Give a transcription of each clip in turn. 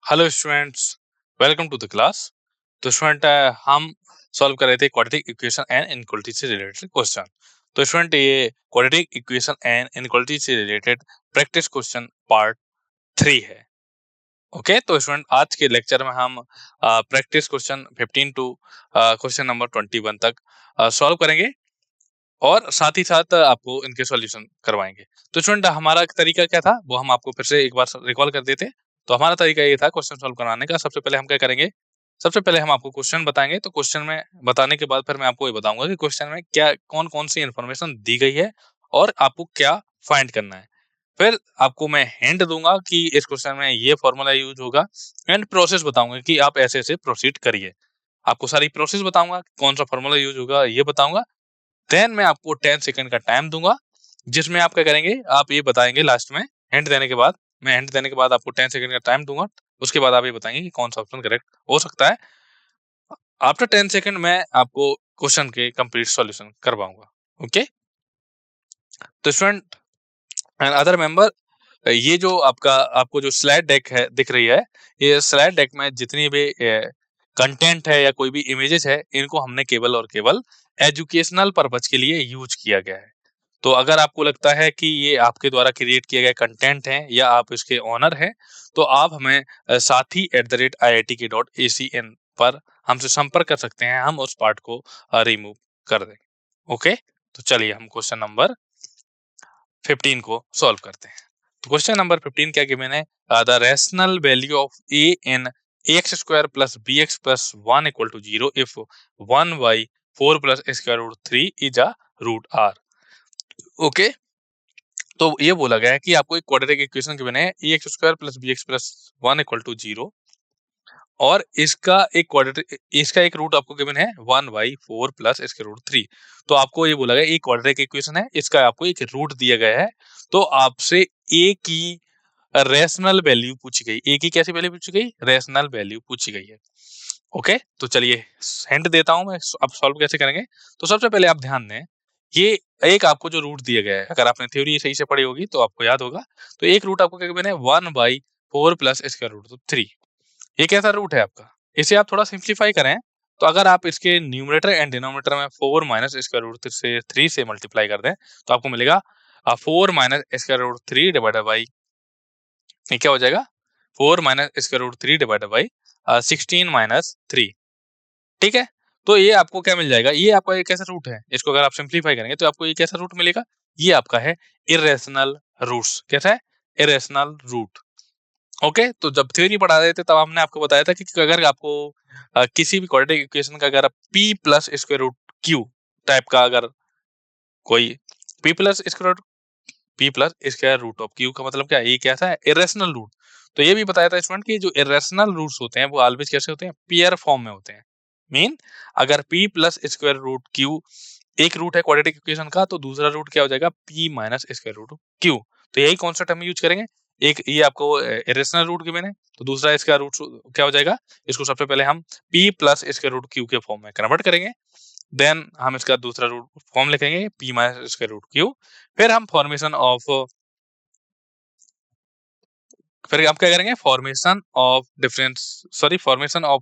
Hello students, welcome to the class. तो student हम solve कर रहे थे क्वाड्रेटिक इक्वेशन एंड इनइक्वालिटी से रिलेटेड क्वेश्चन। तो स्टूडेंट ये क्वाड्रेटिक इक्वेशन एंड इनइक्वालिटी से रिलेटेड प्रैक्टिस क्वेश्चन पार्ट 3 है। ओके, तो स्टूडेंट आज के लेक्चर में हम practice question 15 to question number 21 तक सॉल्व करेंगे और साथ ही साथ आपको इनके सॉल्यूशन करवाएंगे। तो स्टूडेंट हमारा तरीका क्या था वो हम आपको फिर से एक बार रिकॉल कर देते हैं। तो हमारा तरीका ये था क्वेश्चन सॉल्व कराने का। सबसे पहले हम क्या करेंगे, सबसे पहले हम आपको क्वेश्चन बताएंगे। तो क्वेश्चन में बताने के बाद फिर मैं आपको ये बताऊंगा कि क्वेश्चन में क्या कौन कौन सी इन्फॉर्मेशन दी गई है और आपको क्या फाइंड करना है। फिर आपको मैं हिंट दूंगा कि इस क्वेश्चन में ये फॉर्मूला यूज होगा एंड प्रोसेस बताऊंगा कि आप ऐसे ऐसे प्रोसीड करिए। आपको सारी प्रोसेस बताऊंगा, कौन सा फॉर्मूला यूज होगा ये बताऊंगा। देन मैं आपको 10 सेकंड का टाइम दूंगा जिसमें आप क्या करेंगे, आप ये बताएंगे लास्ट में हिंट देने के बाद। मैं हिंट देने के बाद आपको 10 सेकंड का टाइम दूंगा। उसके बाद आप ये बताएंगे कि कौन सा ऑप्शन करेक्ट हो सकता है। आफ्टर 10 सेकंड मैं आपको क्वेश्चन के कंप्लीट सॉल्यूशन करवाऊंगा। ओके, तो स्टूडेंट एंड अदर मेंबर, ये जो आपको जो स्लाइड डेक है दिख रही है, ये स्लाइड डेक में जितनी भी कंटेंट है या कोई भी इमेजेस है, इनको हमने केवल और केवल एजुकेशनल पर्पज के लिए यूज किया गया है। तो अगर आपको लगता है कि ये आपके द्वारा क्रिएट किए गए कंटेंट हैं या आप इसके ओनर हैं, तो आप हमें sathi@iitk.acn पर हमसे संपर्क कर सकते हैं। हम उस पार्ट को रिमूव कर देंगे। ओके, तो चलिए हम क्वेश्चन नंबर 15 को सॉल्व करते हैं। तो क्वेश्चन नंबर 15 क्या गिवन है, the rational value of a in ax square plus bx plus 1 equal to 0 if 1 by 4 plus square root 3 is a root r। Okay, तो ये बोला गया है कि आपको एक क्वाड्रेटिक इक्वेशन गिवन है ax square plus bx plus 1 equal to 0 और इसका एक रूट आपको गिवन है 1 by 4 plus इसके रूट 3। तो आपको ये बोला गया एक क्वाड्रेटिक इक्वेशन है, इसका आपको एक रूट दिया गया है। तो आपसे a की रैशनल वैल्यू पूछी गई। a की कैसी वैल्यू पूछी गई, रैशनल वैल्यू पूछी गई है। ओके, तो चलिए हिंट देता हूं मैं, अब सॉल्व कैसे करेंगे। तो सबसे पहले आप ध्यान दें, ये एक आपको जो रूट दिया गया है, अगर आपने थ्योरी सही से पढ़ी होगी तो आपको याद होगा। तो एक रूट आपको क्या गिवन है 1 by 4 plus इसका रूट तो 3। ये कैसा रूट है आपका, इसे आप थोड़ा सिंप्लीफाई करें। तो अगर आप इसके न्यूमरेटर एंड डिनोमिनेटर में 4 माइनस इसका रूट से 3 से मल्टीप्लाई कर दें तो आपको मिलेगा 4 माइनस इसका रूट 3 डिवाइडेड बाई, ये क्या हो जाएगा 4 माइनस इसका रूट 3 डिवाइडेड बाई 16 माइनस 3। ठीक है, तो ये आपको क्या मिल जाएगा, ये आपका एक ऐसा रूट है, इसको अगर आप सिंप्लीफाई करेंगे तो आपको ये कैसा रूट मिलेगा, ये आपका है इरेशनल रूट्स। कैसा है, इरेशनल रूट। ओके, तो जब थ्योरी पढ़ा रहे थे तब हमने आपको बताया था कि अगर आपको किसी भी क्वाड्रेटिक इक्वेशन का अगर p plus square root q type का अगर कोई p plus square root of q का मतलब क्या है, ये कैसा है, इरेशनल रूट। तो ये भी बताया था स्टूडेंट कि जो इरेशनल रूट्स होते हैं वो ऑलवेज कैसे होते हैं, पेयर फॉर्म में होते हैं। मीन अगर p plus square root q एक रूट है क्वाड्रेटिक इक्वेशन का, तो दूसरा रूट क्या हो जाएगा p minus square root q। तो यही कॉन्सेप्ट हम यूज करेंगे। एक ये आपको इरेशनल रूट गिवन है, तो दूसरा इसका रूट क्या हो जाएगा, इसको सबसे पहले हम p plus square root q के फॉर्म में कन्वर्ट करेंगे। देन हम इसका दूसरा रूट फॉर्म लिखेंगे p minus square root q। फिर हम फिर आप क्या करेंगे, फॉर्मेशन ऑफ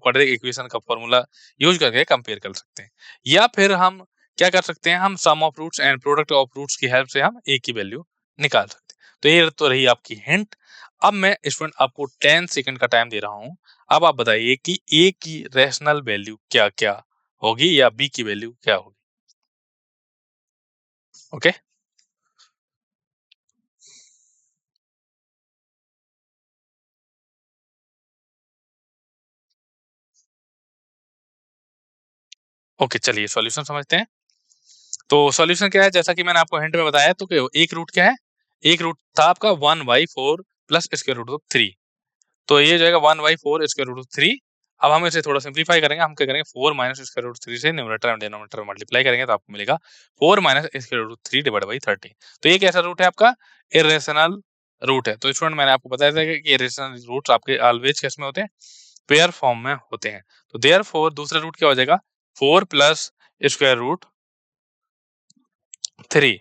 क्वाड्रेटिक इक्वेशन का फॉर्मूला यूज करके कंपेयर कर सकते हैं। या फिर हम क्या कर सकते हैं, हम sum of roots and product of roots की हेल्प से हम a की वैल्यू निकाल सकते हैं। तो ये तो रही आपकी हिंट। अब मैं स्टूडेंट आपको 10 सेकंड का टाइम दे रहा हूं। अब आप बताइए कि a की रैशनल वैल्यू क्या क्या होगी या b की वैल्यू क्या होगी। ओके, ओके, चलिए सॉल्यूशन समझते हैं। तो सॉल्यूशन क्या है, जैसा कि मैंने आपको हिंट में बताया, तो एक रूट क्या है, एक रूट था आपका 1 by 4 plus square root of 3। तो ये जाएगा 1 by 4 स्क्वायर रूट ऑफ 3। अब हम इसे थोड़ा सिंप्लीफाई करेंगे। हम क्या करेंगे 4 माइनस स्क्वायर रूट 3 से न्यूमरेटर एंड डिनोमिनेटर मल्टीप्लाई करेंगे तो आपको मिलेगा 4 minus square root 3 divide by 30। तो ये कैसा रूट है आपका, इरेशनल रूट है। तो स्टूडेंट मैंने आपको बताया था कि इरेशनल रूट्स आपके ऑलवेज किस में होते हैं, पेयर फॉर्म में होते हैं। तो देयरफॉर दूसरा रूट क्या हो जाएगा 4 प्लस स्क्वायर रूट 3।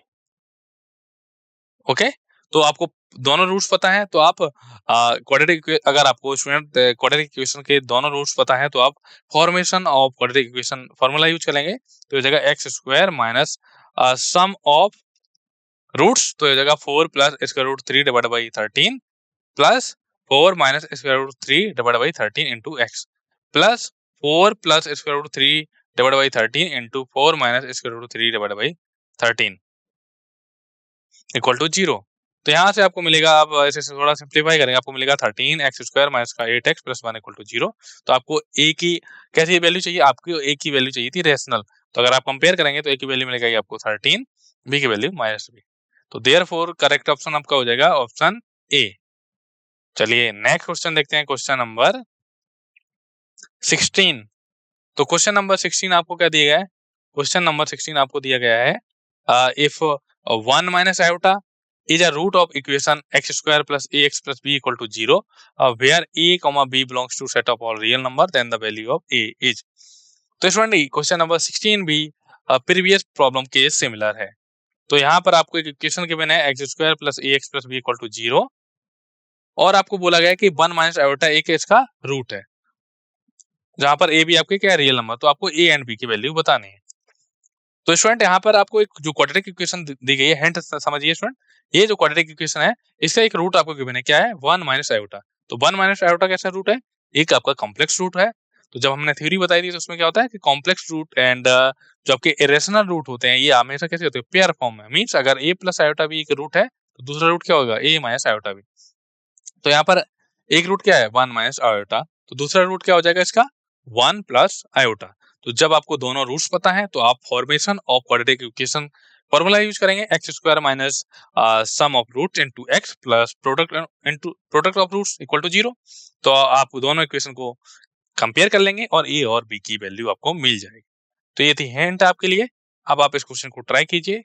ओके, तो आपको दोनों रूट्स पता है तो आप अगर आपको स्टूडेंट क्वाड्रेटिक इक्वेशन के दोनों रूट्स पता है तो आप formation of quadratic equation formula use करेंगे। तो ये जगह x square minus sum of roots, तो ये जगह 4 plus square root 3 divide by 13 plus 4 minus square root 3 divide by 13 into x plus 4 plus square root 3 divide by 13 into 4 minus square root 3 divide by 13 equal to 0। तो यहाँ से आपको मिलेगा, आप ऐसे थोड़ा सिंप्लीफाई करेंगे, आपको मिलेगा 13 एक्स स्क्वायर माइनस का 8 एक्स प्लस 1 इक्वल टू 0। तो आपको ए की कैसी वैल्यू चाहिए, आपको ए की वैल्यू चाहिए थी रेशनल। तो अगर आप कंपेयर करेंगे तो ए की वैल्यू मिलेगा आपको 13, बी की वैल्यू -b। तो देयरफॉर करेक्ट ऑप्शन आपका हो जाएगा ऑप्शन ए। चलिए नेक्स्ट क्वेश्चन देखते हैं, क्वेश्चन नंबर 16। तो क्वेश्चन नंबर 16 आपको क्या दिया गया है, क्वेश्चन नंबर 16 आपको दिया गया है if 1 minus iota is a root of equation x square plus ax plus b equal to 0 where a comma b belongs to set of all real number, then the value of a is। तो student question number 16 भी previous problem के similar है। तो यहाँ पर आपको एक equation given है x square plus a x plus b equal to 0 और आपको बोला गया है कि 1 माइनस आयोटा ए के इसका रूट है, जहां पर ए भी आपके क्या रियल नंबर, तो आपको ए एंड बी की वैल्यू बतानी है। तो स्टूडेंट यहाँ पर आपको एक जो क्वाड्रेटिक इक्वेशन दी गई है, हिंट समझिए स्टूडेंट, ये जो क्वाड्रेटिक इक्वेशन है इसका एक रूट आपको गिवन है, क्या है 1 माइनस आयोटा। तो 1 माइनस आयोटा कैसा रूट है, एक आपका कॉम्प्लेक्स रूट है। तो जब हमने थ्योरी बताई थी तो उसमें क्या होता है कि कॉम्प्लेक्स रूट एंड जो आपके इरेशनल रूट होते हैं ये हमेशा कैसे होते हैं, पेयर फॉर्म में। मींस अगर a प्लस आयोटा भी एक रूट है तो दूसरा रूट क्या होगा, a माइनस आयोटा भी। तो यहाँ पर एक रूट क्या है 1 माइनस आयोटा, तो दूसरा रूट क्या हो जाएगा इसका 1 प्लस आयोटा। तो जब आपको दोनों रूट्स पता है तो आप formation of quadratic equation formula use करेंगे, x square minus sum of roots into x plus product of roots equal to 0। तो आप दोनों इक्वेशन को कंपेयर कर लेंगे और ए और बी की वैल्यू आपको मिल जाएगी। तो ये थी हिंट आपके लिए। अब आप इस क्वेश्चन को ट्राई कीजिए,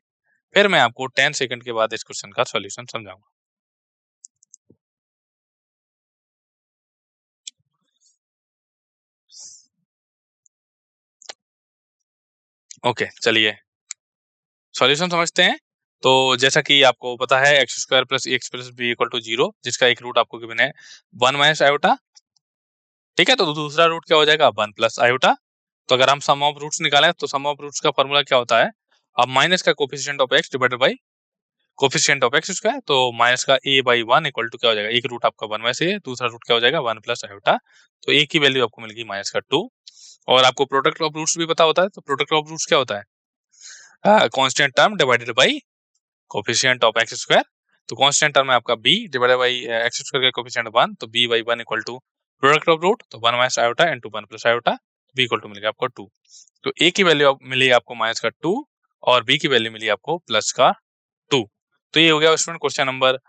फिर मैं आपको 10 सेकंड के बाद इस क्वेश्चन का सॉल्यूशन समझाऊंगा। ओके चलिए सॉल्यूशन समझते हैं। तो जैसा कि आपको पता है x square plus x plus b equal to 0, जिसका एक रूट आपको गिवन है 1 माइनस आयोटा, ठीक है। तो दूसरा रूट क्या हो जाएगा 1 प्लस आयोटा। तो अगर हम सम ऑफ रूट्स निकालें तो सम ऑफ रूट्स का फॉर्मूला क्या होता है, अब माइनस का coefficient of x divided by coefficient of x square. तो माइनस का a बाई 1 इक्वल टू क्या हो जाएगा, एक रूट आपका 1 में से है, दूसरा रूट क्या हो जाएगा 1 प्लस आयोटा। तो a की वैल्यू आपको मिलेगी माइनस का 2। और आपको प्रोडक्ट ऑफ रूट्स भी पता होता है, तो प्रोडक्ट ऑफ रूट्स क्या होता है, constant term divided by coefficient of x square. तो कांस्टेंट टर्म है आपका b divided by x square का कोफिशिएंट 1, तो b by 1 equal to product of root, तो 1 minus iota into 1 plus iota, b equal to मिलेगा आपको 2। तो a की वैल्यू मिली आपको माइनस का 2 और b की वैल्यू मिली आपको प्लस का 2। तो ये हो गया स्टूडेंट क्वेश्चन नंबर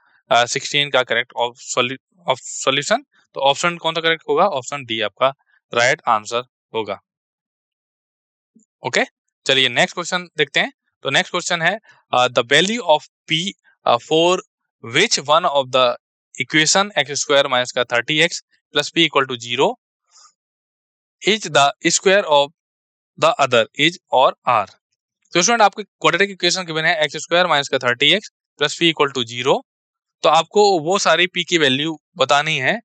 16 का करेक्ट ऑफ सॉल्यूशन। तो ऑप्शन कौन सा करेक्ट होगा, ऑप्शन डी आपका राइट आंसर होगा। ओके चलिए नेक्स्ट क्वेश्चन देखते हैं। तो नेक्स्ट क्वेश्चन है the value of p for which one of the equation x square minus का 30x plus p equal to 0 is the square of the other is और are. तो student आपको quadratic equation given है x square minus का 30x plus p equal to 0। तो आपको वो सारी p की वैल्यू बतानी है,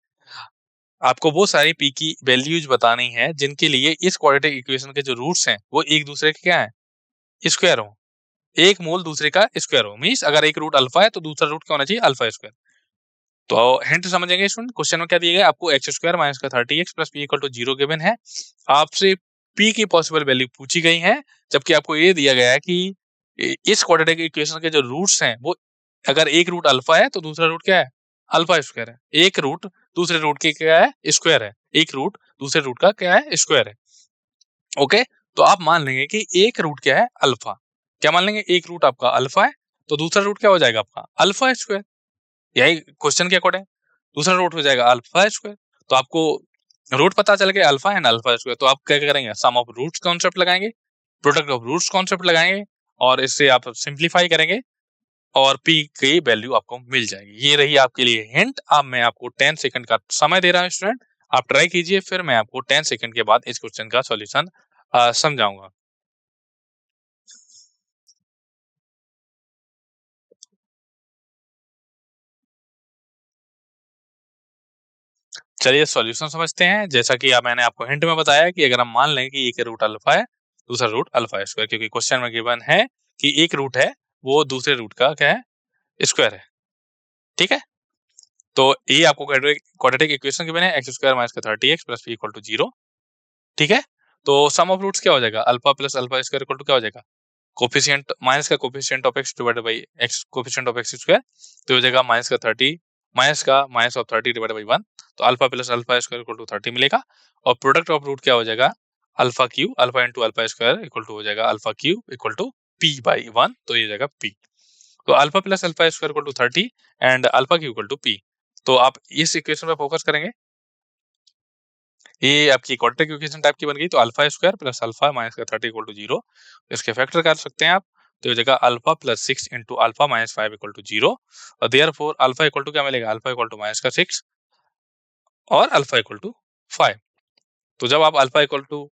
आपको वो सारी p की वैल्यूज बतानी है जिनके लिए इस क्वाड्रेटिक इक्वेशन के जो रूट्स हैं वो एक दूसरे के क्या है स्क्वायर हो, एक मूल दूसरे का स्क्वायर हो। मींस अगर एक रूट अल्फा है तो दूसरा रूट क्या होना चाहिए अल्फा स्क्वायर। तो हिंट समझेंगे स्टूडेंट, क्वेश्चन में क्या दिया गया, आपको एक्स स्क्वायर माइनस का 30x plus p equal to 0 given है, आपसे p की पॉसिबल वैल्यू पूछी गई है, जबकि आपको ये दिया गया है कि इस क्वाड्रेटिक इक्वेशन के जो रूट्स हैं वो अगर एक रूट अल्फा है तो दूसरा रूट क्या है अल्फा स्क्वायर है, एक रूट दूसरे रूट के क्या है स्क्वायर है, एक रूट दूसरे रूट का क्या है स्क्वायर है। ओके तो आप मान लेंगे कि एक रूट क्या है अल्फा, क्या मान लेंगे एक रूट आपका अल्फा है तो दूसरा रूट क्या हो जाएगा आपका अल्फा स्क्वायर, यही क्वेश्चन के अकॉर्डिंग दूसरा रूट हो जाएगा अल्फा स्क्वायर। तो आपको रूट पता चल गया अल्फा एंड अल्फा स्क्वायर, तो आप क्या करेंगे सम ऑफ रूट्स कॉन्सेप्ट लगाएंगे, प्रोडक्ट ऑफ रूट्स कॉन्सेप्ट लगाएंगे और इससे आप सिंप्लीफाई करेंगे और p की वैल्यू आपको मिल जाएगी। ये रही आपके लिए हिंट। अब मैं आपको 10 सेकंड का समय दे रहा हूं स्टूडेंट, आप ट्राई कीजिए, फिर मैं आपको 10 सेकंड के बाद इस क्वेश्चन का सॉल्यूशन समझाऊंगा। चलिए सॉल्यूशन समझते हैं। जैसा कि मैंने आपको हिंट में बताया कि अगर हम मान लें कि एक रूट अल्फा है, दूसरा रूट अल्फा स्क्वायर, क्योंकि क्वेश्चन में गिवन है कि एक रूट है वो दूसरे रूट का क्या है, स्क्वायर है। ठीक है, तो ये आपको क्वाड्रेटिक इक्वेशन गिवन है, एक्स स्क्वायर माइनस का 30x plus P equal to 0। ठीक है, तो सम ऑफ रूट्स क्या हो जाएगा, alpha plus alpha square equal to क्या हो जाएगा, कोफिशिएंट माइनस का coefficient of x divided by x coefficient of x square, तो हो जाएगा माइनस का 30 माइनस ऑफ 30 डिवाइडेड बाय 1, तो alpha plus alpha square equal to 30 मिलेगा। और प्रोडक्ट ऑफ रूट क्या हो जाएगा, alpha cube, alpha into alpha square equal to हो जाएगा alpha cube equal to p by 1, तो ये हो जाएगा p। तो alpha plus alpha square equal to 30 and alpha cube equal to p। तो आप इस इक्वेशन पे फोकस करेंगे, ये आपकी क्वाड्रेटिक इक्वेशन टाइप की बन गई। तो alpha square plus alpha minus का 30 इक्वल टू 0, इसके फैक्टर कर सकते हैं आप। तो हो जाएगा alpha plus 6 into alpha minus 5 equal to 0, और देयरफॉर अल्फा इक्वल टू क्या मिलेगा, अल्फा इक्वल टू माइनस का 6 और अल्फा इक्वल टू 5। तो जब आप अल्फा इक्वल टू,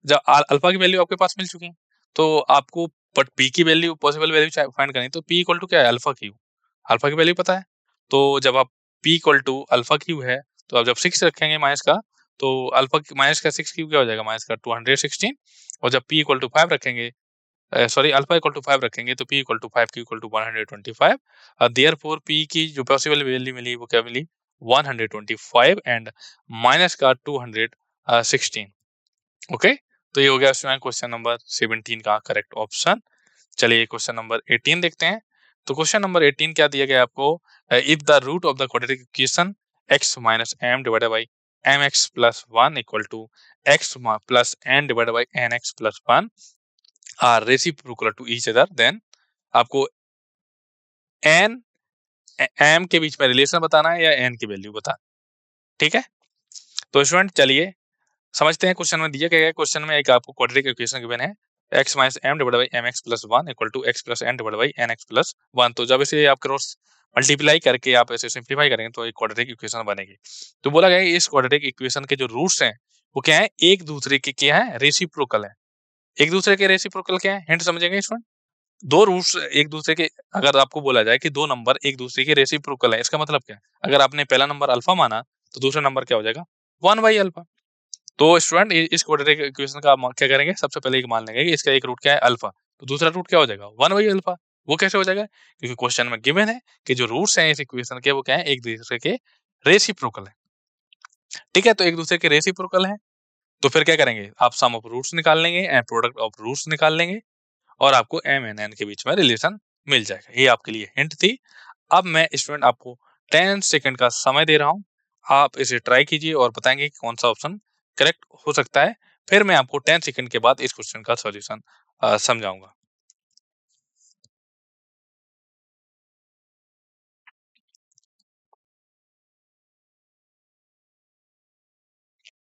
जब अल्फा की वैल्यू आपके पास मिल चुकी है, तो आपको बट पी की वैल्यू, पॉसिबल वैल्यू फाइंड करनी, तो पी इक्वल टू क्या है, अल्फा क्यू, अल्फा की वैल्यू पता है। तो जब आप p equal to alpha cube है, तो आप जब 6 रखेंगे माइनस का, तो अल्फा माइनस का 6 क्यू क्या हो जाएगा, माइनस का 216। और जब पी इक्वल टू 5 रखेंगे, सॉरी अल्फा इक्वल टू 5 रखेंगे, तो p equal to 5 cube equal to 125। Therefore p की जो पॉसिबल वैल्यू मिली वो क्या मिली, 125 एंड माइनस का 216। ओके, तो ये हो गया क्वेश्चन नंबर 17 का करेक्ट ऑप्शन। चलिए क्वेश्चन नंबर 18 देखते हैं। तो क्वेश्चन नंबर 18 क्या दिया गया आपको, if the root of the quadratic equation x minus m divided by mx plus 1 equal to x plus n divided by nx plus 1 are reciprocal to each other, then आपको n m के बीच में relation बताना है या n की value बताना। ठीक है, तो स्टूडेंट चलिए समझते हैं क्वेश्चन में दिया गया है। क्वेश्चन में एक आपको क्वाड्रेटिक इक्वेशन गिवन है, x minus m divided by mx plus 1 equal to x plus n divided by nx plus 1। तो जब इसे आप क्रॉस मल्टीप्लाई करके आप ऐसे सिंप्लीफाई करेंगे तो एक क्वाड्रेटिक इक्वेशन बनेगी। तो बोला गया है इस क्वाड्रेटिक इक्वेशन के जो रूट्स हैं वो क्या है, एक दूसरे के क्या है, रेसिप्रोकल है। एक दूसरे के रेसिप्रोकल क्या है, हिंट समझेंगे इसमें। दो रूट्स एक दूसरे के, अगर आपको बोला जाए कि दो नंबर एक दूसरे के रेसिप्रोकल है, इसका मतलब क्या है, अगर आपने पहला नंबर अल्फा माना तो दूसरा नंबर क्या हो जाएगा, 1 बाई अल्फा। तो स्टूडेंट इस क्वाड्रेटिक इक्वेशन का क्या करेंगे, सबसे पहले एक मान लेंगे कि इसका एक रूट क्या है अल्फा, तो दूसरा रूट क्या हो जाएगा, 1 बाई अल्फा। वो कैसे हो जाएगा, क्योंकि क्वेश्चन में गिवन है कि जो रूट्स हैं इस इक्वेशन के वो क्या है, एक दूसरे के रेसिप्रोकल है। ठीक है, तो एक दूसरे के रेसिप्रोकल है, तो फिर क्या करेंगे, आप सम ऑफ रूट्स निकाल लेंगे एंड प्रोडक्ट ऑफ रूट्स निकाल लेंगे, और आपको एम एन एन के बीच में रिलेशन मिल जाएगा। ये आपके लिए हिंट थी। अब मैं स्टूडेंट आपको 10 सेकंड का समय दे रहा हूं, आप इसे ट्राई कीजिए और बताएंगे कि कौन सा ऑप्शन करेक्ट हो सकता है। फिर मैं आपको 10 सेकंड के बाद इस क्वेश्चन का सॉल्यूशन समझाऊंगा।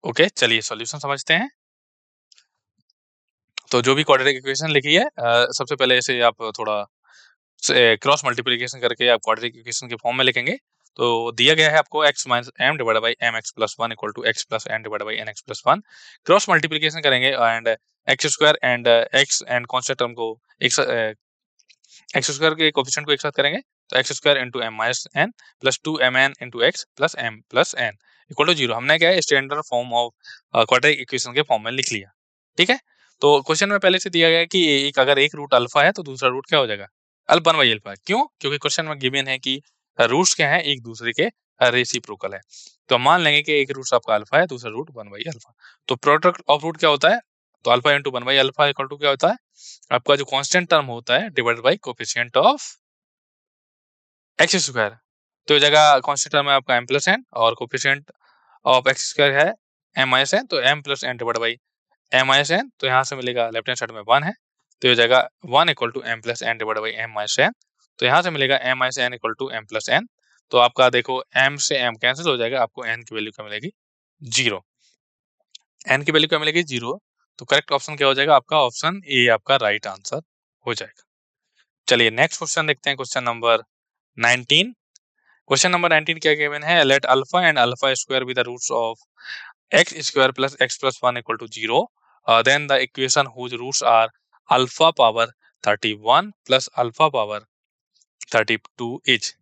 ओके, चलिए सॉल्यूशन समझते हैं। तो जो भी क्वाड्रेटिक इक्वेशन लिखी है, सबसे पहले इसे आप थोड़ा क्रॉस मल्टीप्लिकेशन करके आप क्वाड्रेटिक इक्वेशन के फॉर्म में लिखेंगे। तो दिया गया है आपको x minus m divided by mx plus 1 equal to x plus n divided by nx plus 1। Cross multiplication करेंगे and x square and x एंड कांस्टेंट टर्म को x स्क्वायर के कोएफिशिएंट को एक साथ करेंगे, तो x square into m minus n plus 2mn into x plus m plus n equal to 0। हमने क्या है, standard form of quadratic equation के फॉर्म में लिख लिया। ठीक है, तो क्वेश्चन में पहले से दिया गया है कि एक अगर एक रूट अल्फा है तो दूसरा रूट क्या हो जाएगा, अल्फा 1 बाई अल्फा। क्यों, क्योंकि क्वेश्चन में गिवन है कि रूट्स क्या है, एक दूसरे के रेसिप्रोकल है। तो हम मान लेंगे कि एक रूट आपका अल्फा है, दूसरा रूट 1 बाई अल्फा। तो प्रोडक्ट ऑफ रूट क्या होता है, तो alpha into 1 by alpha equal to क्या होता है, आपका जो कांस्टेंट टर्म होता है divided by coefficient of x square. तो ये जगह कांस्टेंट टर्म है आपका m प्लस n और कोएफिशिएंट ऑफ एक्स स्क्वायर है m माइनस n, तो m plus n divided by m minus n, तो यहाँ से मिलेगा लेफ्ट हैंड साइड में 1 है, तो ये जगह 1 equal to m plus n divided by m minus n, तो यहाँ से मिलेगा m minus n equal to m plus n। तो आपका देखो m से m कैंसिल हो जाएगा, आपको n की वैल्यू क्या मिलेगी, 0। n की वैल्यू क्या मिलेगी, 0। तो करेक्ट ऑप्शन क्या हो जाएगा आपका, ऑप्शन ए आपका राइट आंसर हो जाएगा। चलिए नेक्स्ट क्वेश्चन देखते हैं, क्वेश्चन नंबर 19। क्वेश्चन नंबर 19 क्या गिवन है, let alpha and alpha square be the roots of x स्क्वायर plus x plus 1 equal to 0, then the equation whose roots are alpha power 31 plus alpha power 32 is.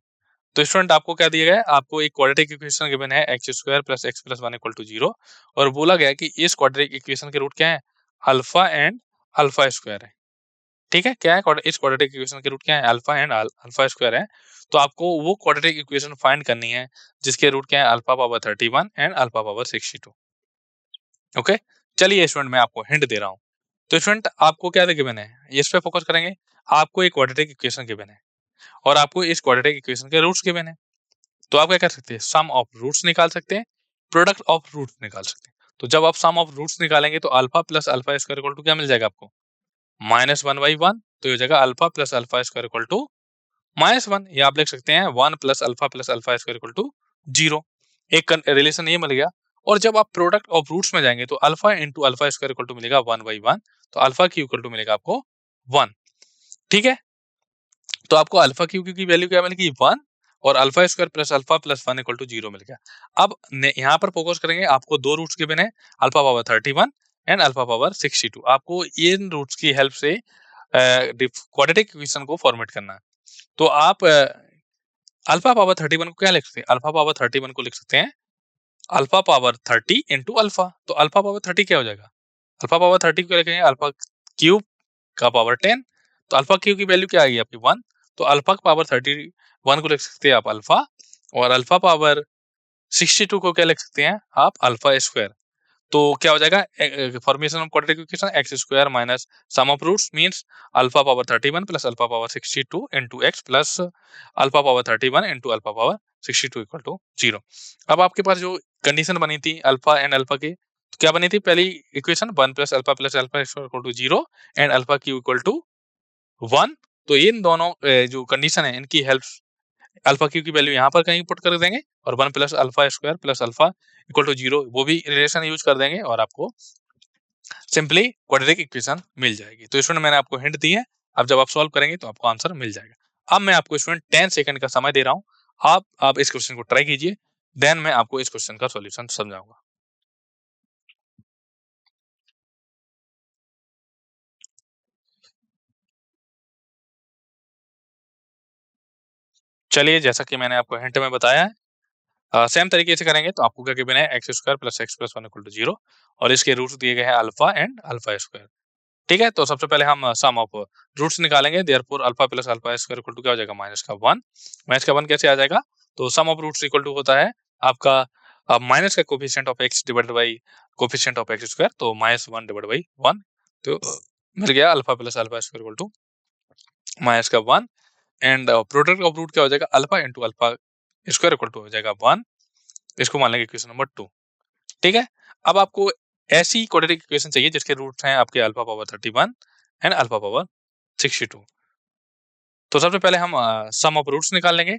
तो student आपको क्या दिया गया है, आपको एक क्वाड्रेटिक इक्वेशन गिवन है x² + x + 1 = 0 और बोला गया है कि इस क्वाड्रेटिक इक्वेशन के रूट क्या है, अल्फा एंड अल्फा स्क्वायर है। ठीक है, क्या है इस क्वाड्रेटिक इक्वेशन के रूट क्या है, अल्फा एंड अल्फा स्क्वायर है। तो आपको वो क्वाड्रेटिक इक्वेशन फाइंड करनी है जिसके रूट क्या है, alpha power 31 and alpha power 62। Okay, चलिए स्टूडेंट मैं आपको हिंट दे रहा हूँ। तो स्टूडेंट आपको क्या गिवन है, इस पे फोकस करेंगे। आपको एक क्वाड्रेटिक इक्वेशन गिवन है और आपको इस क्वाड्रेटिक इक्वेशन के रूट्स गिवन है। तो आप क्या कर सकते हैं, सम ऑफ रूट्स निकाल सकते हैं, प्रोडक्ट ऑफ रूट्स निकाल सकते हैं। तो जब आप सम ऑफ रूट्स निकालेंगे तो alpha plus alpha square equal to क्या मिल जाएगा आपको, -1/1। तो ये जगह alpha plus alpha square equal to -1, या आप लिख सकते हैं 1 plus alpha square equal to 0। एक रिलेशन ये मिल गया। और जब आप प्रोडक्ट ऑफ रूट्स में जाएंगे तो alpha into alpha square equal to मिलेगा 1/1। तो अल्फा क्यू इक्वल टू मिलेगा आपको 1। ठीक है, तो आपको अल्फा क्यू की वैल्यू क्या मिलेगी, 1 और alpha square plus 1 equal to 0 मिल गया। अब यहाँ पर फोकस करेंगे, आपको दो रूट्स गिवन है, alpha power 31 and alpha power 62। आपको इन रूट्स की हेल्प से क्वाड्रेटिक इक्वेशन को फॉर्मेट करना है। तो आप अल्फा पावर 31 को क्या लिख सकते हैं, अल्फा पावर 31 को लिख सकते हैं अल्फा पावर 30 इंटू अल्फा। तो अल्फा पावर 30 क्या हो जाएगा, अल्फा पावर 30 को लिखेंगे अल्फा क्यूब का पावर 10। तो अल्फा क्यू की वैल्यू क्या आएगी आपकी 1। तो अल्फा पावर 31 को लिख सकते हैं आप अल्फा, और अल्फा पावर 62 को क्या लिख सकते हैं आप, अल्फा स्क्वायर। तो क्या हो जाएगा, formation of quadratic equation x² minus sum of roots means alpha power 31 plus alpha power 62 into x plus alpha power 31 into alpha power 62 equal to 0। अब आपके पास जो कंडीशन बनी थी अल्फा एंड अल्फा की, तो क्या बनी थी पहली equation, 1 plus alpha equal to 0 and alpha cube equal to 1। तो इन दोनों जो कंडीशन है इनकी हेल्प अल्फा क्यू की वैल्यू यहाँ पर कहीं पुट कर देंगे और 1 plus alpha square plus alpha equal to 0 वो भी रिलेशन यूज कर देंगे और आपको सिंपली क्वाड्रेटिक इक्वेशन मिल जाएगी। तो स्टूडेंट मैंने आपको हिंट दी है, अब जब आप सॉल्व करेंगे तो आपको आंसर मिल जाएगा। अब मैं आपको स्टूडेंट 10 सेकंड का समय दे रहा हूँ, आप इस क्वेश्चन को ट्राई कीजिए, देन मैं आपको इस क्वेश्चन का सॉल्यूशन समझाऊंगा। चलिए, जैसा कि मैंने आपको हिंट में बताया है, सेम तरीके से करेंगे। तो आपको क्या गिवन है, x² plus x plus 1 equal to 0 और इसके रूट्स दिए गए हैं अल्फा एंड अल्फा स्क्वायर। ठीक है, तो सबसे पहले हम सम ऑफ रूट्स निकालेंगे। Therefore alpha plus alpha square equal to क्या हो जाएगा, -1। -1 कैसे आ जाएगा, तो sum of roots equal to होता है आपका माइनस का coefficient of x divided by coefficient of x square, तो -1 डिवाइडेड बाय 1। तो मिल गया alpha plus alpha square equal to -1 and product of root क्या हो जाएगा, alpha into alpha square equal to हो जाएगा 1। इसको मान लेंगे इक्वेशन नंबर 2। ठीक है, अब आपको ऐसी क्वाड्रेटिक इक्वेशन चाहिए जिसके रूट्स हैं आपके alpha power 31 and alpha power 62। तो सबसे पहले हम सम ऑफ रूट्स निकाल लेंगे,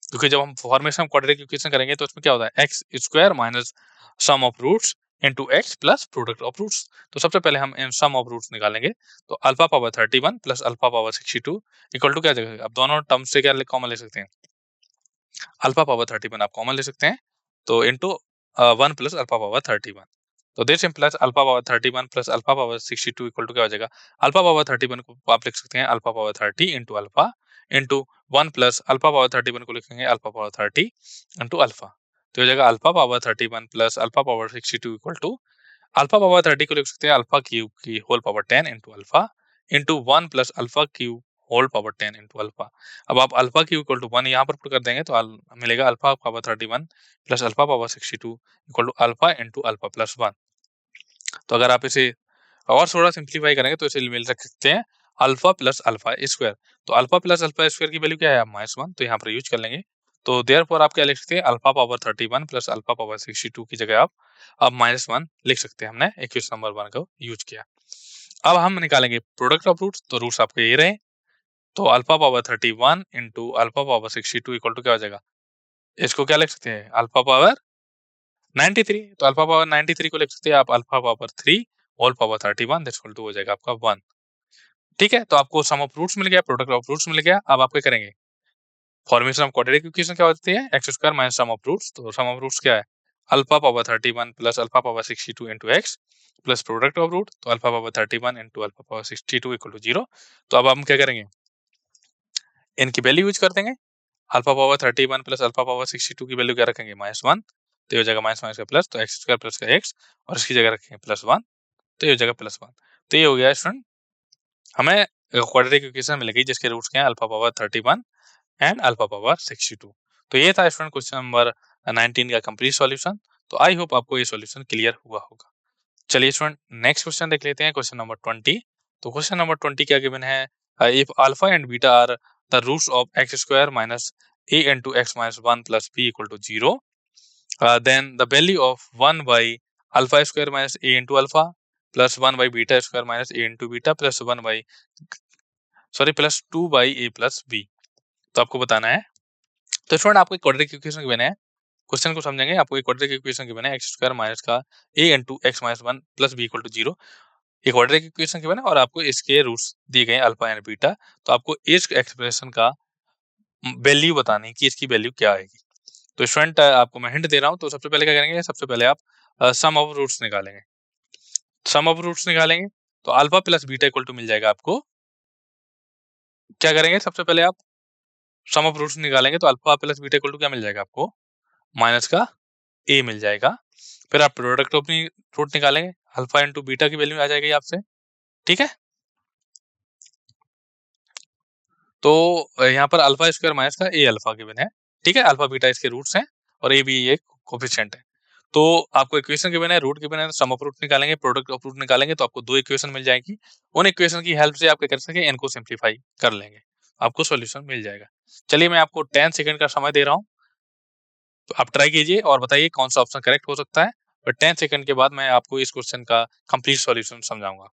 क्योंकि जब हम फॉर्मेशन ऑफ क्वाड्रेटिक इक्वेशन करेंगे तो उसमें क्या होता है, x square minus sum of roots into x plus product of roots. तो सबसे पहले हम इन सम ऑफ रूट्स निकालेंगे। तो alpha power 31 plus alpha power 62 equal to क्या जाएगा, अब दोनों टर्म से क्या कॉमन ले सकते हैं, अल्फा पावर 31 आप कॉमन ले सकते हैं, तो इनटू 1 प्लस अल्फा पावर 31। तो this implies alpha power 31 plus alpha power 62 equal to क्या हो जाएगा, अल्फा पावर 31 को आप लिख सकते हैं alpha power 30 into alpha into 1 plus alpha power 31 को लिखेंगे अल्फा पावर 30 इंटू अल्फा। तो हो जाएगा alpha power 31 plus alpha power 62 equal to alpha power 30 को लिख सकते हैं अल्फा क्यूब की whole power 10 into alpha into 1 plus alpha cube whole power 10 into alpha. अब आप अल्फा क्यू इक्वल टू 1 यहाँ पर पुट कर देंगे तो मिलेगा alpha power 31 plus alpha power 62 equal to alpha into alpha plus 1। तो अगर आप इसे और थोड़ा सिंप्लीफाई करेंगे तो इसे मिल सकते हैं अल्फा प्लस अल्फा स्क्वायर। तो अल्फा प्लस अल्फा स्क्वायर की वैल्यू क्या है, -1, तो यहाँ पर यूज कर लेंगे। तो देयरफॉर आप क्या लिख सकते हैं, alpha power 31 plus alpha power 62 की जगह आप अब -1 लिख सकते हैं। हमने इक्वेशन नंबर 1 को यूज किया। अब हम निकालेंगे प्रोडक्ट ऑफ रूट्स। तो रूट्स आपके ये रहे, तो alpha power 31 into alpha power 62 equal to क्या हो जाएगा, इसको क्या लिख सकते हैं, अल्फा पावर 93। तो अल्फा पावर 93 को लिख सकते हैं आप alpha power 3 whole power 31 that's equal to हो जाएगा आपका 1। ठीक है, तो आपको सम ऑफ रूट्स मिल गया, प्रोडक्ट ऑफ रूट्स मिल गया। अब आप क्या करेंगे, फॉर्मेशन ऑफ क्वाड्रेटिक इक्वेशन क्या होती है, x² minus sum of roots. तो सम ऑफ रूट्स क्या है, alpha power 31 plus alpha power 62 into x plus product of root, तो alpha power 31 into alpha power 62 equal to 0। तो अब हम क्या करेंगे, इनकी वैल्यू यूज कर देंगे। Alpha power 31 plus alpha power 62 की वैल्यू क्या रखेंगे -1, तो ये हो जाएगा माइनस माइनस का प्लस, तो एक्स स्क्वायर प्लस का एक्स, और इसकी जगह रखेंगे +1, तो ये हो जाएगा +1। तो ये हो गया स्टूडेंट, हमें क्वाड्रेटिक इक्वेशन मिल गई जिसके रूट्स क्या है alpha power 31 and alpha power 62। तो ये था स्टूडेंट क्वेश्चन नंबर 19 का कंप्लीट सॉल्यूशन। तो आई होप आपको ये सॉल्यूशन क्लियर हुआ होगा। चलिए स्टूडेंट नेक्स्ट क्वेश्चन देख लेते हैं, क्वेश्चन नंबर 20। तो क्वेश्चन नंबर 20 क्या गिवन है, if alpha and beta are the roots of x square minus a into x minus 1 plus b equal to 0, then the value of 1 by alpha square minus a into alpha plus 1 by beta square minus a into beta plus 1 by plus 2 by a plus b, तो आपको बताना है। तो student आपको एक quadratic equation given है, question को समझेंगे। आपको एक क्वाड्रेटिक इक्वेशन गिवन है एक्स स्क्वायर माइनस का a into x minus 1 plus b equal to 0, एक क्वाड्रेटिक इक्वेशन गिवन है और आपको इसके रूट्स दिए गए हैं अल्फा एंड बीटा। तो आपको इस एक्सप्रेशन का वैल्यू बतानी है कि इसकी वैल्यू क्या आएगी। तो स्टूडेंट आपको मैं हिंट दे रहा हूं, तो सबसे पहले क्या करेंगे, सबसे पहले आप सम ऑफ रूट्स निकालेंगे। सम ऑफ रूट्स निकालेंगे तो alpha plus beta equal to मिल जाएगा आपको। क्या करेंगे, सबसे पहले आप सम ऑफ रूट्स निकालेंगे तो alpha plus beta equal to क्या मिल जाएगा आपको, माइनस का ए मिल जाएगा। फिर आप प्रोडक्ट ऑफ रूट निकालेंगे, अल्फा इंटू बीटा की वैल्यू आ जाएगी आपसे, ठीक है। तो यहाँ पर अल्फा स्क्वायर माइनस का ए अल्फा गिवन है, ठीक है। अल्फा बीटा इसके रूट्स हैं और ए भी एक कोफिशिएंट है। तो आपको इक्वेशन गिवन है, रूट गिवन है, सम ऑफ रूट निकालेंगे, प्रोडक्ट ऑफ रूट निकालेंगे, तो आपको दो इक्वेशन मिल जाएगी। उन इक्वेशन की हेल्प से आप क्या कर सके, इनको सिंप्लीफाई कर लेंगे, आपको सॉल्यूशन मिल जाएगा। चलिए मैं आपको 10 सेकंड का समय दे रहा हूँ, तो आप ट्राई कीजिए और बताइए कौन सा ऑप्शन करेक्ट हो सकता है। और 10 सेकंड के बाद मैं आपको इस क्वेश्चन का कंप्लीट सॉल्यूशन समझाऊंगा।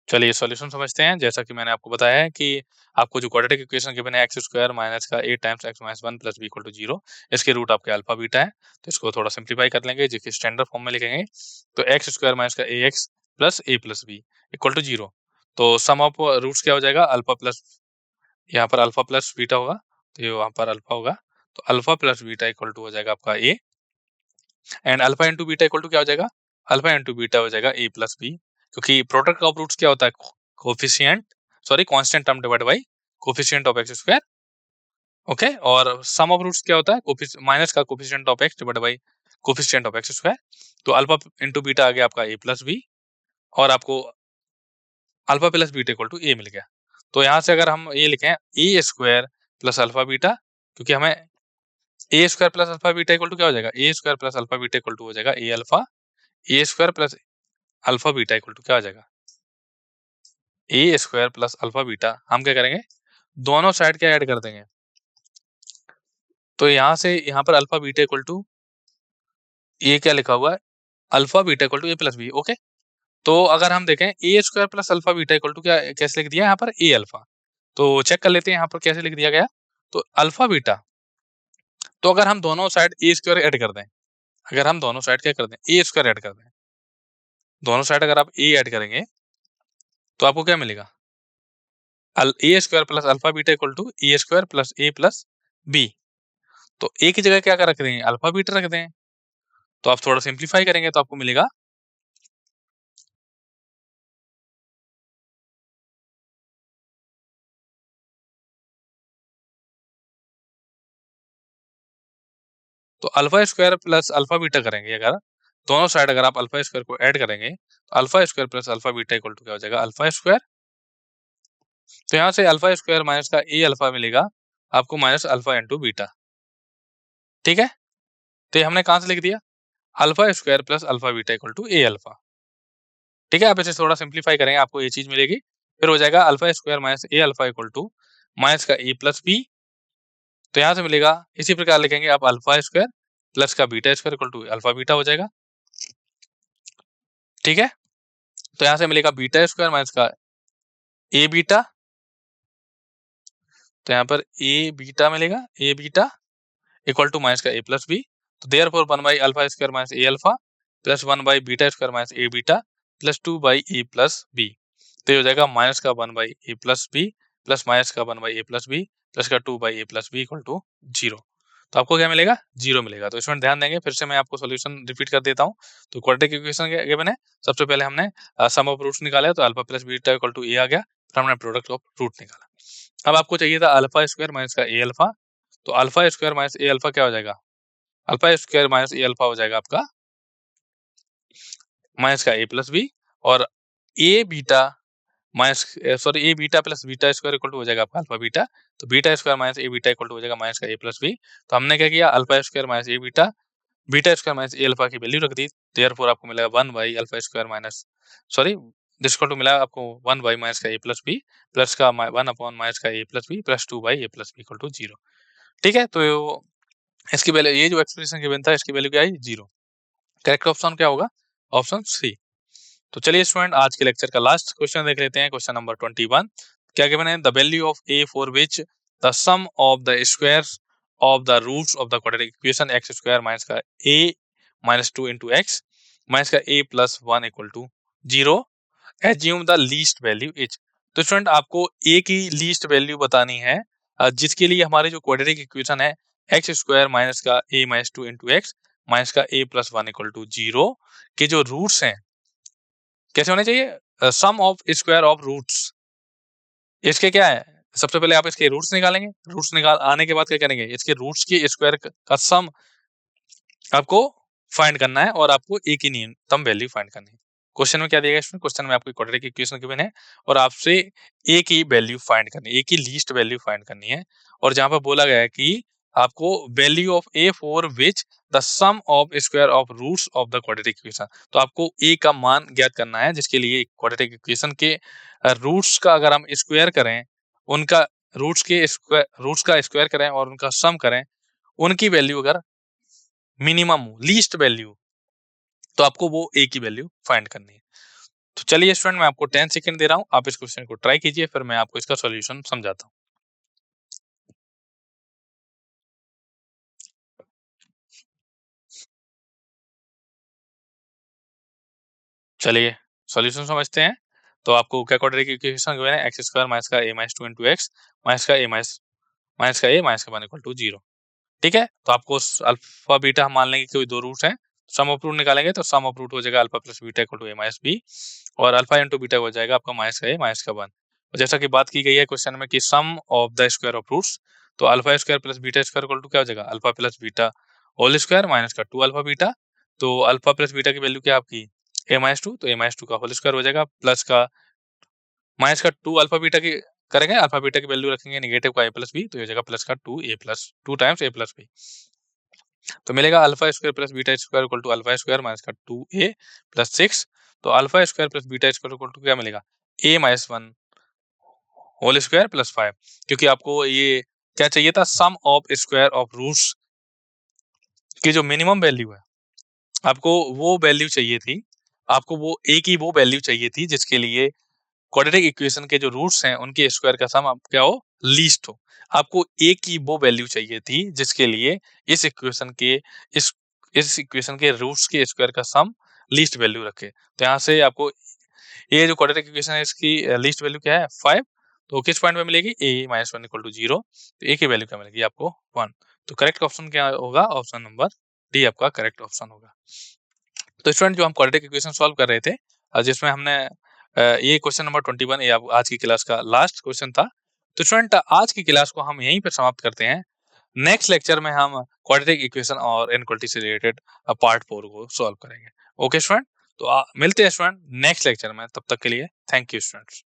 चलिए सॉल्यूशन समझते हैं। जैसा कि मैंने आपको बताया है कि आपको जो क्वाड्रेटिक इक्वेशन गिवन है एक्स स्क्वायर माइनस का a times x minus 1 plus b equal to 0, इसके रूट आपके अल्फा बीटा है। तो इसको थोड़ा सिंप्लीफाई कर लेंगे, जिसके स्टैंडर्ड फॉर्म में लिखेंगे। तो एक्स स्क्वायर माइनस का a x plus a plus b equal to 0। तो सम ऑफ रूट्स क्या हो जाएगा, अल्फा प्लस, यहाँ पर अल्फा प्लस बीटा होगा, तो ये वहाँ पर अल्फा होगा, तो alpha plus beta equal to हो जाएगा आपका a, and alpha into beta equal to क्या हो जाएगा, अल्फा इंटू बीटा हो जाएगा ए प्लस बी, क्योंकि प्रोडक्ट ऑफ रूट्स क्या होता है, coefficient, sorry constant term divide by coefficient of x square, okay. और सम ऑफ रूट्स क्या होता है, माइनस का coefficient of x divide by coefficient of x square. तो अल्फा इंटू बीटा आ गया आपका ए प्लस बी, और आपको alpha plus beta equal to a मिल गया। तो यहाँ से अगर हम ये लिखें a square plus alpha beta, क्योंकि हमें a square plus alpha beta equal to क्या हो जाएगा, a square plus alpha beta equal to हो जाएगा a alpha, a square plus alpha beta equal to क्या हो जाएगा, a square plus alpha beta. हम क्या करेंगे, दोनों साइड क्या ऐड कर देंगे, तो यहाँ से यहाँ पर अल्फा बीटा इक्वल टू ये क्या लिखा हुआ है, alpha beta equal to a plus b, okay. तो अगर हम देखें a square plus alpha beta equal to क्या कैसे लिख दिया यहाँ पर, ए अल्फा। तो चेक कर लेते हैं यहाँ पर कैसे लिख दिया गया। तो अल्फा बीटा, तो अगर हम दोनों साइड ए स्क्वायर ऐड कर दें, अगर हम दोनों साइड क्या कर दें, ए स्क्वायर ऐड कर दें, दोनों साइड अगर आप ए ऐड करेंगे तो आपको क्या मिलेगा, a square plus alpha beta equal to a square plus a plus b. तो ए की जगह क्या कर रख देंगे, अल्फा बीटा रख दें। तो आप थोड़ा सिंप्लीफाई करेंगे तो आपको मिलेगा, तो alpha square plus alpha beta करेंगे, अगर दोनों साइड अगर आप अल्फा स्क्वायर को ऐड करेंगे तो alpha square plus alpha beta equal to क्या हो जाएगा, अल्फा स्क्वायर। तो यहाँ से अल्फा स्क्वायर माइनस का ए अल्फा मिलेगा आपको माइनस अल्फा इंटू बीटा, ठीक है। तो ये हमने कहां से लिख दिया, alpha square plus alpha beta equal to a alpha, ठीक है। आप इसे थोड़ा सिंप्लीफाई करेंगे आपको ये चीज मिलेगी। फिर हो जाएगा alpha square minus a alpha equal to minus का ए प्लस बी। तो यहाँ से मिलेगा, इसी प्रकार लिखेंगे आप अल्फा स्क्वायर प्लस का beta square equal to alpha beta हो जाएगा, ठीक है। तो यहाँ से मिलेगा बीटा स्क्वायर माइनस का ए बीटा, तो यहाँ पर ए बीटा मिलेगा, a beta equal to minus का ए प्लस बी। तो therefore 1 by alpha square minus a alpha plus 1 by beta square minus a beta plus 2 by a plus b. तो ये हो जाएगा माइनस का 1 by a plus b plus minus का 1 by a plus b plus का 2 by a plus b equal to 0। तो आपको क्या मिलेगा, 0 मिलेगा। तो इसमें ध्यान देंगे, फिर से मैं आपको सॉल्यूशन रिपीट कर देता हूँ। तो क्वाड्रेटिक इक्वेशन गिवन है, सबसे पहले हमने सम ऑफ रूट्स निकाला है, तो alpha plus beta equal to a आ गया, फिर हमने प्रोडक्ट ऑफ रूट निकाला। अब आपको चाहिए था अल्फा स्क्वायर माइनस का ए अल्फा, तो alpha square minus a alpha क्या हो जाएगा, alpha square minus a alpha हो जाएगा आपका माइनस का ए प्लस बी, और a beta minus sorry a beta plus beta square equal to हो जाएगा आपका अल्फा बीटा, तो beta square minus a beta equal to हो जाएगा माइनस का ए प्लस बी। तो हमने क्या किया, alpha square minus a beta, beta square minus a alpha की वैल्यू रख दी, देयरफॉर आपको मिलेगा 1 by alpha square minus sorry this equal to मिला आपको 1 बाई माइनस का ए प्लस बी प्लस का 1 अपॉन माइनस का a plus b plus 2 by a plus b equal to 0। ठीक है, तो इसकी वैल्यू, ये जो एक्सप्रेशन गिवन था इसकी वैल्यू क्या आई, 0। करेक्ट ऑप्शन क्या होगा, ऑप्शन सी। तो चलिए स्टूडेंट, आज के लेक्चर का लास्ट क्वेश्चन देख लेते हैं, क्वेश्चन नंबर 21। क्या गिवन है, the value of a for which the sum of the squares of the roots of the quadratic equation x square minus का a minus 2 into x minus का a plus 1 equal to 0, assume the least value is. तो student, आपको a की least value बतानी है, जिसके लिए हमारे जो क्वाड्रेटिक इक्वेशन है एक्स स्क्वायर माइनस का a minus 2 into x minus का ए प्लस 1 इक्वल टू 0 के जो रूट्स हैं कैसे होने चाहिए, सम ऑफ स्क्वायर ऑफ रूट्स। इसके क्या है, सबसे पहले आप इसके रूट्स निकालेंगे, रूट्स निकाल आने के बाद क्या करेंगे, इसके रूट्स की स्क्वायर का सम आपको फाइंड करना है और आपको ए की न्यूनतम वैल्यू फाइंड करनी है। क्वेश्चन में क्या दिया गया, इसमें क्वेश्चन में आपको क्वाड्रेटिक इक्वेशन गिवन है और आपसे ए की वैल्यू फाइंड करनी है, ए की लीस्ट वैल्यू फाइंड करनी है, और जहां पर बोला गया है कि आपको value of a for which the sum of square of roots of the quadratic equation. तो आपको ए का मान ज्ञात करना है, जिसके लिए क्वाड्रेटिक इक्वेशन के रूट्स का अगर हम स्क्वायर करें, उनका रूट्स का स्क्वायर करें और उनका सम करें, उनकी वैल्यू अगर मिनिमम हो, लीस्ट वैल्यू, तो आपको वो ए की वैल्यू फाइंड करनी है। तो चलिए स्टूडेंट, मैं आपको 10 सेकंड दे रहा हूं, आप इस क्वेश्चन को ट्राई कीजिए, फिर मैं आपको इसका सॉल्यूशन समझाता हूं। चलिए सॉल्यूशन समझते हैं। तो आपको क्या क्वाड्रेटिक इक्वेशन गिवन है, एक्स स्क्वायर माइनस का a minus 2 into x minus का ए माइनस का ए माइनस का 1 इक्वल टू 0। ठीक है, तो आपको अल्फा बीटा हम मान लेंगे कोई दो रूट्स हैं, सम ऑफ रूट निकालेंगे तो सम ऑफ रूट हो जाएगा alpha plus beta equal to a minus b, और अल्फा इंटू बीटा हो जाएगा आपका माइनस का ए माइनस का 1। और जैसा कि बात की गई है क्वेश्चन में कि sum of the square of roots, तो alpha square plus beta square equal to क्या हो जाएगा, alpha plus beta whole square minus का 2 अल्फा बीटा। तो अल्फा प्लस बीटा की वैल्यू क्या आपकी ए माइनस 2, तो ए माइनस 2 का होल स्क्वायर हो जाएगा प्लस का माइनस का 2 अल्फा बीटा की करेंगे, अल्फा बीटा की वैल्यू रखेंगे नेगेटिव का ए प्लस बी, तो ये हो जाएगा प्लस का 2 a plus 2 times a plus b. तो मिलेगा alpha square plus beta square equal to alpha square minus का 2a प्लस 6। तो alpha square plus beta square equal to क्या मिलेगा, a minus 1 whole square plus 5, क्योंकि आपको ये क्या चाहिए था, sum of square of roots की जो मिनिमम वैल्यू है, आपको वो वैल्यू चाहिए थी, आपको वो a की वो वैल्यू चाहिए थी जिसके लिए क्वाड्रेटिक इक्वेशन के जो रूट्स हैं उनके स्क्वायर का सम क्या हो, लीस्ट हो। आपको ए की वो वैल्यू चाहिए थी जिसके लिए इस इक्वेशन के इस इक्वेशन के रूट्स के स्क्वायर का सम लीस्ट वैल्यू रखे। तो यहाँ से आपको ये जो क्वाड्रेटिक इक्वेशन है इसकी लीस्ट वैल्यू क्या है, 5। तो किस पॉइंट पे मिलेगी, ए माइनस 1 इक्वल टू 0। तो ए की वैल्यू क्या मिलेगी आपको, 1। तो करेक्ट ऑप्शन क्या होगा, ऑप्शन नंबर डी आपका करेक्ट ऑप्शन होगा। तो स्टूडेंट, जो हम क्वाड्रेटिक इक्वेशन सॉल्व कर रहे थे, जिसमें हमने ये क्वेश्चन नंबर 21 ये आज की क्लास का लास्ट क्वेश्चन था। तो स्टूडेंट, आज की क्लास को हम यहीं पर समाप्त करते हैं। नेक्स्ट लेक्चर में हम क्वाड्रेटिक इक्वेशन और इनइक्वालिटी से रिलेटेड पार्ट 4 को सॉल्व करेंगे। ओके स्टूडेंट, तो मिलते हैं स्टूडेंट नेक्स्ट लेक्चर में, तब तक के लिए थैंक यू स्टूडेंट्स।